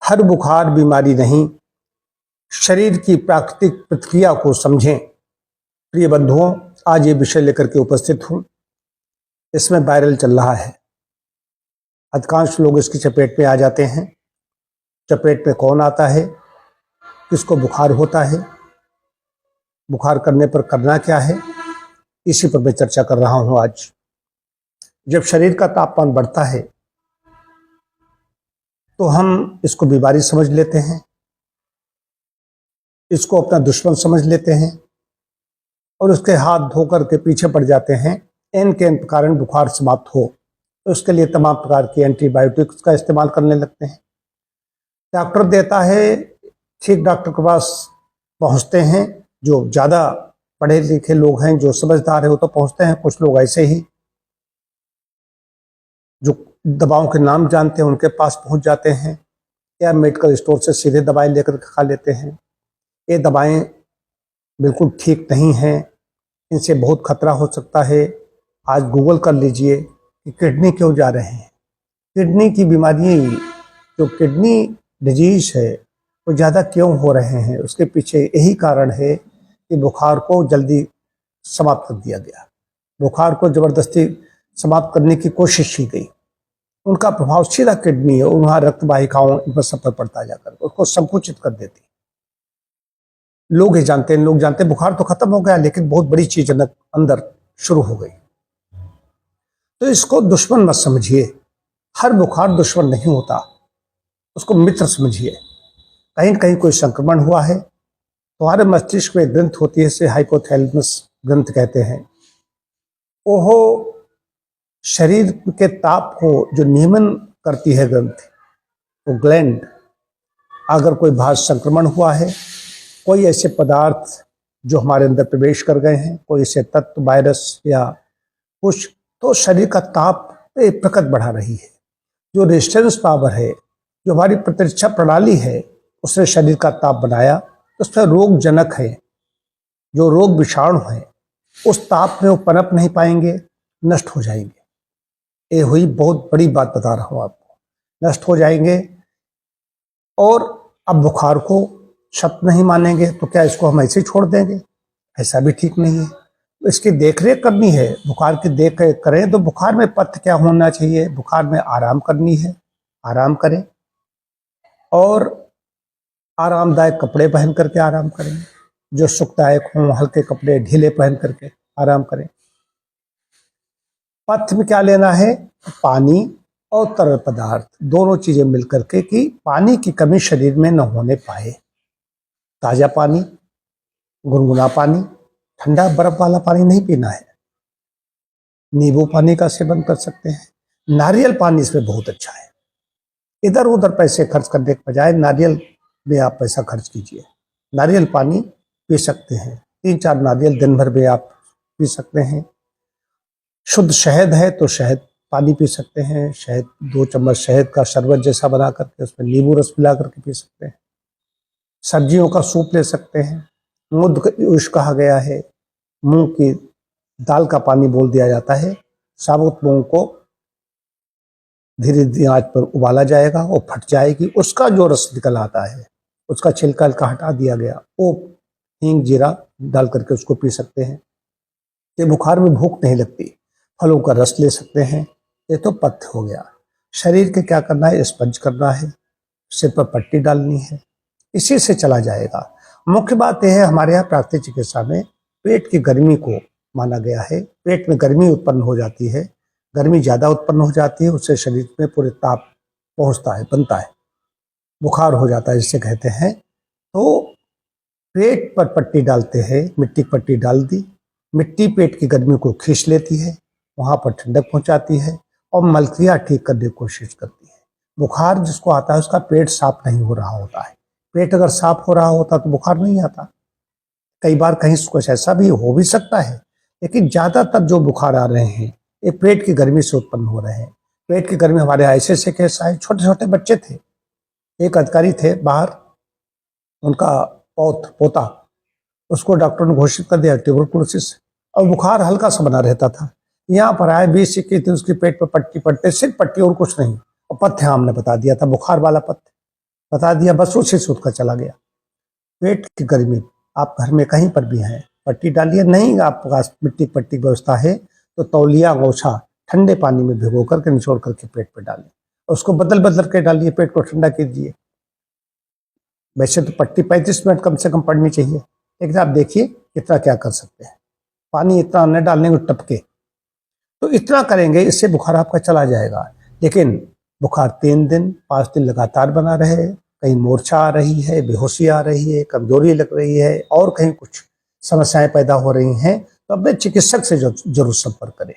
हर बुखार बीमारी नहीं, शरीर की प्राकृतिक प्रतिक्रिया को समझें। प्रिय बंधुओं, आज ये विषय लेकर के उपस्थित हूं। इसमें वायरल चल रहा है, अधिकांश लोग इसकी चपेट में आ जाते हैं। चपेट में कौन आता है, किसको बुखार होता है, बुखार करने पर करना क्या है, इसी पर मैं चर्चा कर रहा हूं आज। जब शरीर का तापमान बढ़ता है तो हम इसको बीमारी समझ लेते हैं, इसको अपना दुश्मन समझ लेते हैं और उसके हाथ धोकर के पीछे पड़ जाते हैं। एन के कारण बुखार समाप्त हो तो उसके लिए तमाम प्रकार की एंटीबायोटिक्स का इस्तेमाल करने लगते हैं। डॉक्टर देता है, ठीक डॉक्टर के पास पहुंचते हैं। जो ज़्यादा पढ़े लिखे लोग हैं, जो समझदार है, वो तो पहुंचते हैं। कुछ लोग ऐसे ही जो दवाओं के नाम जानते हैं उनके पास पहुंच जाते हैं, या मेडिकल स्टोर से सीधे दवाएं लेकर खा लेते हैं। ये दवाएं बिल्कुल ठीक नहीं हैं, इनसे बहुत खतरा हो सकता है। आज गूगल कर लीजिए कि किडनी क्यों जा रहे हैं। किडनी की बीमारी, जो किडनी डिजीज है, वो ज़्यादा क्यों हो रहे हैं, उसके पीछे यही कारण है कि बुखार को जल्दी समाप्त कर दिया गया। बुखार को ज़बरदस्ती समाप्त करने की कोशिश की गई। उनका प्रभाव सीधा किडनी है, वहाँ रक्त वाहिकाओं इन पर सब पर पड़ता जाकर उसको संकुचित कर देती। लोग ही जानते हैं, लोग जानते हैं बुखार तो खत्म हो गया, लेकिन बहुत बड़ी चीज अंदर शुरू हो गई। तो इसको दुश्मन मत समझिए। हर बुखार दुश्मन नहीं होता, उसको मित्र समझिए। कहीं न कहीं कोई संक्रमण हुआ है, तुम्हारे मस्तिष्क में ग्रंथ होती है, इसे हाइपोथैलेमस ग्रंथ कहते हैं। वो शरीर के ताप को जो नियमन करती है ग्रंथ, वो ग्लैंड, अगर कोई बाहर संक्रमण हुआ है, कोई ऐसे पदार्थ जो हमारे अंदर प्रवेश कर गए हैं, कोई ऐसे तत्व, वायरस या कुछ, तो शरीर का ताप एक प्रकट बढ़ा रही है। जो रेजिस्टेंस पावर है, जो हमारी प्रतिरक्षा प्रणाली है, उसने शरीर का ताप बनाया, तो उसमें रोग जनक है, जो रोग विषाणु है, उस ताप में वो पनप नहीं पाएंगे, नष्ट हो जाएंगे। ये हुई बहुत बड़ी बात बता रहा हूँ आपको, नष्ट हो जाएंगे। और अब बुखार को शब्द नहीं मानेंगे तो क्या इसको हम ऐसे ही छोड़ देंगे? ऐसा भी ठीक नहीं है। इसकी देखरेख करनी है। बुखार की देख रेख करें तो बुखार में पथ्य क्या होना चाहिए? बुखार में आराम करनी है, आराम करें, और आरामदायक कपड़े पहन करके आराम करें, जो सुखदायक हों, हल्के कपड़े ढीले पहन करके आराम करें। पथ्य में क्या लेना है? पानी और तरल पदार्थ, दोनों चीजें मिलकर के, कि पानी की कमी शरीर में न होने पाए। ताजा पानी, गुनगुना पानी, ठंडा बर्फ वाला पानी नहीं पीना है। नींबू पानी का सेवन कर सकते हैं। नारियल पानी इसमें बहुत अच्छा है। इधर उधर पैसे खर्च करने के बजाय नारियल में आप पैसा खर्च कीजिए। नारियल पानी पी सकते हैं, 3-4 नारियल दिन भर में आप पी सकते हैं। शुद्ध शहद है तो शहद पानी पी सकते हैं। शहद 2 चम्मच शहद का शरबत जैसा बना करके उसमें नींबू रस मिला करके पी सकते हैं। सब्जियों का सूप ले सकते हैं। मुद्गयुष कहा गया है, मूंग की दाल का पानी बोल दिया जाता है। साबुत मूंग को धीरे धीरे आंच पर उबाला जाएगा, वो फट जाएगी, उसका जो रस निकल आता है, उसका छिलका हल्का हटा दिया गया, वो हींग जीरा डाल करके उसको पी सकते हैं। ये बुखार में भूख नहीं लगती। फलों का रस ले सकते हैं। ये तो पथ्य हो गया। शरीर के क्या करना है? स्पंज करना है, सिर पर पट्टी डालनी है, इसी से चला जाएगा। मुख्य बात यह है, हमारे यहाँ प्राकृतिक चिकित्सा में पेट की गर्मी को माना गया है। पेट में गर्मी उत्पन्न हो जाती है, गर्मी ज़्यादा उत्पन्न हो जाती है, उससे शरीर में पूरे ताप पहुँचता है, बनता है, बुखार हो जाता है जिसे कहते हैं। तो पेट पर पट्टी डालते हैं, मिट्टी की पट्टी डाल दी, मिट्टी पेट की गर्मी को खींच लेती है, वहाँ पर ठंडक पहुँचाती है और मलक्रिया ठीक करने की कोशिश करती है। बुखार जिसको आता है उसका पेट साफ नहीं हो रहा होता है। पेट अगर साफ हो रहा होता तो बुखार नहीं आता। कई बार कहीं कुछ ऐसा भी हो भी सकता है, लेकिन ज़्यादातर जो बुखार आ रहे हैं ये पेट की गर्मी से उत्पन्न हो रहे हैं। पेट की गर्मी हमारे ऐसे केस आए, छोटे छोटे बच्चे थे, एक अधिकारी थे बाहर, उनका पोता, उसको डॉक्टर ने घोषित कर दिया ट्यूबरकुलोसिस, और बुखार हल्का सा बना रहता था। यहाँ पर आए 20-21 दिन, उसके पेट पर पट्टी पड़ते, सिर्फ पट्टी और कुछ नहीं, और पथ्य हमने बता दिया था, बुखार वाला पथ्य। बता दिया, बस उसी से उठकर चला गया। पेट की गर्मी आप घर में कहीं पर भी हैं, पट्टी डालिए, नहीं आपके पास मिट्टी की पट्टी की व्यवस्था है तो तौलिया गोछा ठंडे पानी में भिगो करके निचोड़ करके पेट पे डालें, उसको बदल बदल के डालिए, पेट को ठंडा कीजिए। वैसे तो पट्टी 35 मिनट कम से कम पड़नी चाहिए, लेकिन आप देखिए इतना क्या कर सकते हैं। पानी इतना न डालने को टपके, तो इतना करेंगे, इससे बुखार आपका चला जाएगा। लेकिन बुखार 3 दिन 5 दिन लगातार बना रहे, कहीं मूर्छा आ रही है, बेहोशी आ रही है, कमजोरी लग रही है और कहीं कुछ समस्याएं पैदा हो रही हैं, तो अपने चिकित्सक से जरूर संपर्क करें।